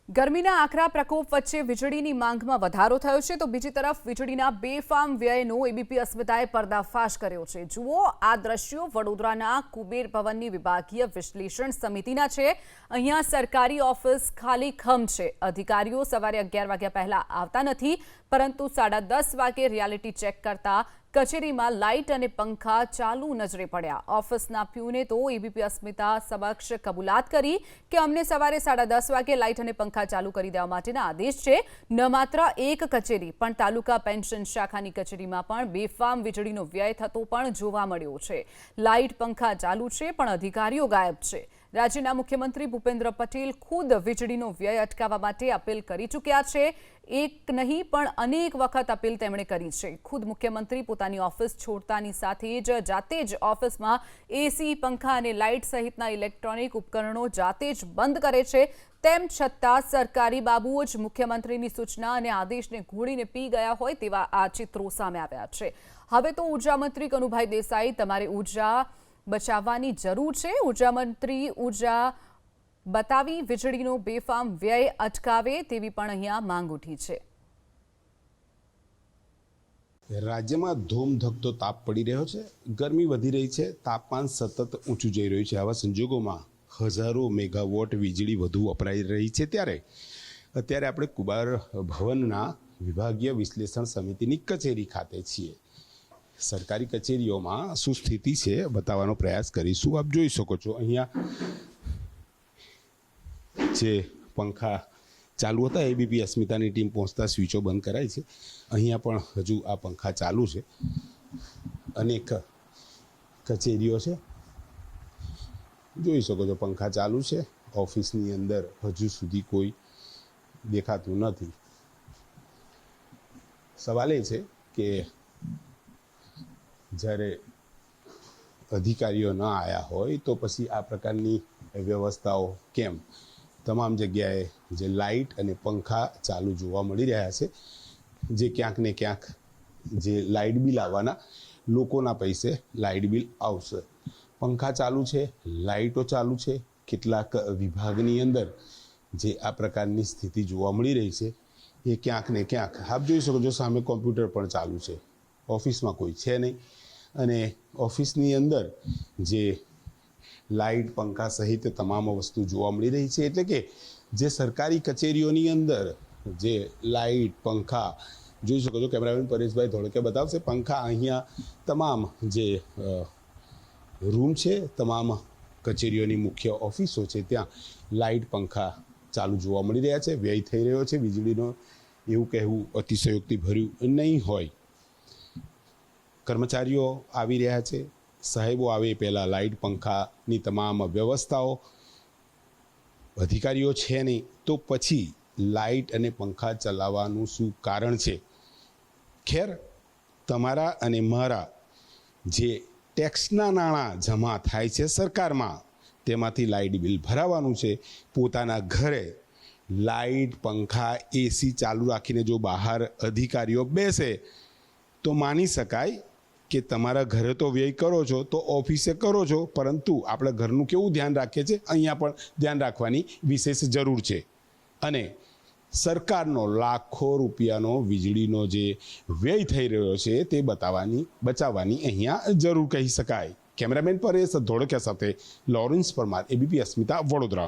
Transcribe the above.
ગરમીના આકરા પ્રકોપ વચ્ચે વીજળીની માંગમાં વધારો થયો છે તો બીજી તરફ વીજળીના બેફામ વ્યયનો એબીપી અસ્મિતાએ પર્દાફાશ કર્યો છે। જુઓ આ દ્રશ્યો વડોદરાના કુબેર ભવનની વિભાગીય વિશ્લેષણ સમિતિના છે। અહીંયા સરકારી ઓફિસ ખાલી ખમ છે। અધિકારીઓ સવારે 11 વાગ્યા પહેલા આવતા નથી, પરંતુ 10:30 વાગે રિયાલિટી ચેક કરતા કચેરીમાં લાઇટ અને પંખા ચાલુ નજરે પડ્યા। ઓફિસના પ્યુને તો એબીપી અસ્મિતા સમક્ષ કબૂલાત કરી કે અમને સવારે 10:30 વાગે લાઇટ અને પંખા ચાલુ કરી દેવા માટેના આદેશ છે। ન માત્ર એક કચેરી પણ તાલુકા પેન્શન શાખાની કચેરીમાં પણ બેફામ વીજળીનો વ્યય થતો પણ જોવા મળ્યો છે। લાઇટ પંખા ચાલુ છે પણ અધિકારીઓ ગાયબ છે। રાજ્યના મુખ્યમંત્રી ભૂપેન્દ્ર પટેલ ખુદ વીજળીનો વ્યય અટકાવવા માટે અપીલ કરી ચૂક્યા છે। એક નહીં પણ અનેક વખત અપીલ તેમણે કરી છે। ખુદ મુખ્યમંત્રી પોતાની ઓફિસ છોડતાની સાથે જ જાતે જ ઓફિસમાં એસી, પંખા અને લાઇટ સહિતના ઇલેક્ટ્રોનિક ઉપકરણો જાતે જ બંધ કરે છે। તેમ છતાં સરકારી બાબુઓ જ મુખ્યમંત્રીની સૂચના અને આદેશને ઘોડીને પી ગયા હોય તેવા આ ચિત્રો સામે આવ્યા છે। હવે તો ઉર્જા મંત્રી કનુભાઈ દેસાઈ, તમારે ઉર્જા બચાવવાની જરૂર છે। ઉર્જા મંત્રી ઉર્જા બતાવી વીજળીનો બેફામ વ્યય અટકાવે તેવી પણ અહીંયા માંગ ઉઠી છે। રાજ્યમાં ધૂમધકતો તાપ પડી રહ્યો છે, ગરમી વધી રહી છે, તાપમાન સતત ઊંચું જઈ રહ્યું છે। આવા સંજોગોમાં હજારો મેગાવોટ વીજળી વધુ વપરાઈ રહી છે। અત્યારે આપણે કુબેર ભવનના વિભાગીય વિશ્લેષણ સમિતિની કચેરી ખાતે છીએ। સરકારી કચેરીઓમાં શું સ્થિતિ છે બતાવવાનો પ્રયાસ કરીશું। આપ જોઈ શકો છો અહીંયા જે પંખા ચાલુ હતા, એબીપી અસ્મિતાની ટીમ પહોંચતા સ્વિચો બંધ કરાય છે। અહીંયા પણ હજુ આ પંખા ચાલુ છે। અનેક કચેરીઓ છે, જોઈ શકો છો પંખા ચાલુ છે। ઓફિસની અંદર હજુ સુધી કોઈ દેખાતું નથી। સવાલ એ છે કે જ્યારે અધિકારીઓ ન આવ્યા હોય તો પછી આ પ્રકારની વ્યવસ્થાઓ કેમ? તમામ જગ્યાએ જે લાઇટ અને પંખા ચાલુ જોવા મળી રહ્યા છે, જે ક્યાંક ને ક્યાંક જે લાઇટ બિલ આવવાના લોકોના પૈસે લાઇટ બિલ આવશે। પંખા ચાલુ છે, લાઇટો ચાલુ છે। કેટલાક વિભાગની અંદર જે આ પ્રકારની સ્થિતિ જોવા મળી રહી છે એ ક્યાંક ને ક્યાંક આપ જોઈ શકો છો સામે કોમ્પ્યુટર પણ ચાલુ છે। ઓફિસમાં કોઈ છે નહીં અને ઓફિસની અંદર જે લાઇટ, પંખા સહિત તમામ વસ્તુ જોવા મળી રહી છે। એટલે કે જે સરકારી કચેરીઓની અંદર જે લાઇટ, પંખા જોઈ શકો છો, કેમેરામેન પરેશભાઈ ધોળકે બતાવશે। પંખા અહીંયા તમામ જે રૂમ છે, તમામ કચેરીઓની મુખ્ય ઓફિસો છે, ત્યાં લાઇટ, પંખા ચાલુ જોવા મળી રહ્યા છે। વ્યય થઈ રહ્યો છે વીજળીનો, એવું કહેવું અતિશયોક્તિ ભર્યું નહીં હોય। કર્મચારીઓ આવી રહ્યા છે, સાહેબો આવે પહેલાં લાઇટ, પંખાની તમામ વ્યવસ્થાઓ, અધિકારીઓ છે નહીં તો પછી લાઇટ અને પંખા ચલાવવાનું શું કારણ છે? ખેર, તમારા અને મારા જે ટેક્સના નાણાં જમા થાય છે સરકારમાં, તેમાંથી લાઇટ બિલ ભરાવાનું છે। પોતાના ઘરે લાઇટ, પંખા, એસી ચાલુ રાખીને જો બહાર અધિકારીઓ બેસે તો માની શકાય કે તમારા ઘરે તો વ્યય કરો છો તો ઓફિસે કરો છો, પરંતુ આપણે ઘરનું કેવું ધ્યાન રાખીએ છીએ અહીંયા પણ ધ્યાન રાખવાની વિશેષ જરૂર છે। અને સરકારનો લાખો રૂપિયાનો વીજળીનો જે વ્યય થઈ રહ્યો છે તે બચાવવાની અહીંયા જરૂર કહી શકાય। કેમેરામેન પરેશ ધોળકિયા સાથે લોરેન્સ પરમાર, એબીપી અસ્મિતા, વડોદરા।